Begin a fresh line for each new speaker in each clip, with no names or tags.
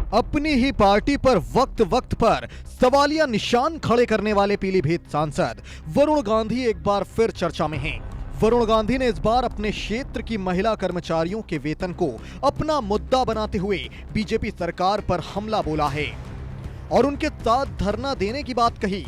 अपनी ही पार्टी पर वक्त वक्त पर सवालिया निशान खड़े करने वाले पीलीभीत सांसद वरुण गांधी एक बार फिर चर्चा में हैं। वरुण गांधी ने इस बार अपने क्षेत्र की महिला कर्मचारियों के वेतन को अपना मुद्दा बनाते हुए बीजेपी सरकार पर हमला बोला है और उनके साथ धरना देने की बात कही।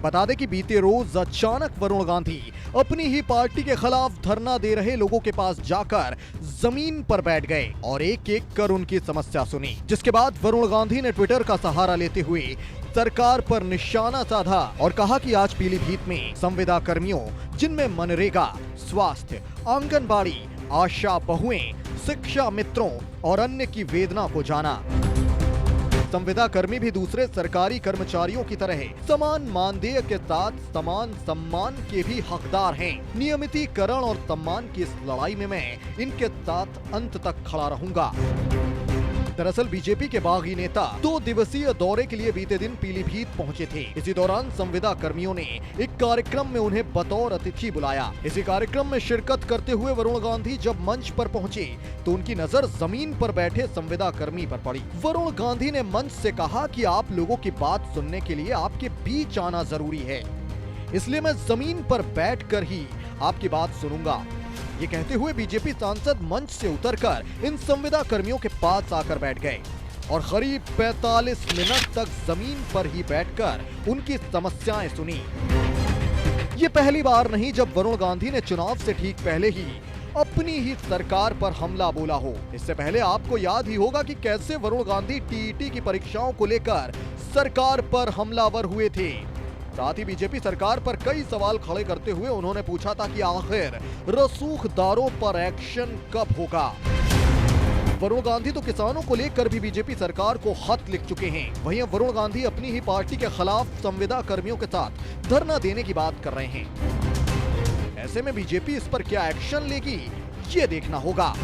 बता दें कि बीते रोज अचानक वरुण गांधी अपनी ही पार्टी के खिलाफ धरना दे रहे लोगों के पास जाकर जमीन पर बैठ गए और एक एक कर उनकी समस्या सुनी, जिसके बाद वरुण गांधी ने ट्विटर का सहारा लेते हुए सरकार पर निशाना साधा और कहा कि आज पीलीभीत में संविदा कर्मियों, जिनमें मनरेगा, स्वास्थ्य, आंगनबाड़ी, आशा बहुएं, शिक्षा मित्रों और अन्य की वेदना को जाना। संविदा कर्मी भी दूसरे सरकारी कर्मचारियों की तरह समान मानदेय के साथ समान सम्मान के भी हकदार हैं। नियमितीकरण और सम्मान की इस लड़ाई में मैं इनके साथ अंत तक खड़ा रहूंगा। दरअसल बीजेपी के बागी नेता 2 दिवसीय दौरे के लिए बीते दिन पीलीभीत पहुंचे थे। इसी दौरान संविदा कर्मियों ने एक कार्यक्रम में उन्हें बतौर अतिथि बुलाया। इसी कार्यक्रम में शिरकत करते हुए वरुण गांधी जब मंच पर पहुंचे तो उनकी नजर जमीन पर बैठे संविदा कर्मी पर पड़ी। वरुण गांधी ने मंच से कहा कि आप लोगों की बात सुनने के लिए आपके बीच आना जरूरी है, इसलिए मैं जमीन पर बैठकर ही आपकी बात सुनूंगा। ये कहते हुए बीजेपी सांसद मंच से उतरकर इन संविदा कर्मियों के पास आकर बैठ गए और करीब 45 मिनट तक जमीन पर ही बैठकर उनकी समस्याएं सुनी। ये पहली बार नहीं जब वरुण गांधी ने चुनाव से ठीक पहले ही अपनी ही सरकार पर हमला बोला हो। इससे पहले आपको याद ही होगा कि कैसे वरुण गांधी टीईटी की परीक्षाओं को लेकर सरकार पर हमलावर हुए थे। साथ ही बीजेपी सरकार पर कई सवाल खड़े करते हुए उन्होंने पूछा था कि आखिर रसूखदारों पर एक्शन कब होगा। वरुण गांधी तो किसानों को लेकर भी बीजेपी सरकार को खत लिख चुके हैं। वहीं वरुण गांधी अपनी ही पार्टी के खिलाफ संविदा कर्मियों के साथ धरना देने की बात कर रहे हैं। ऐसे में बीजेपी इस पर क्या एक्शन लेगी, ये देखना होगा।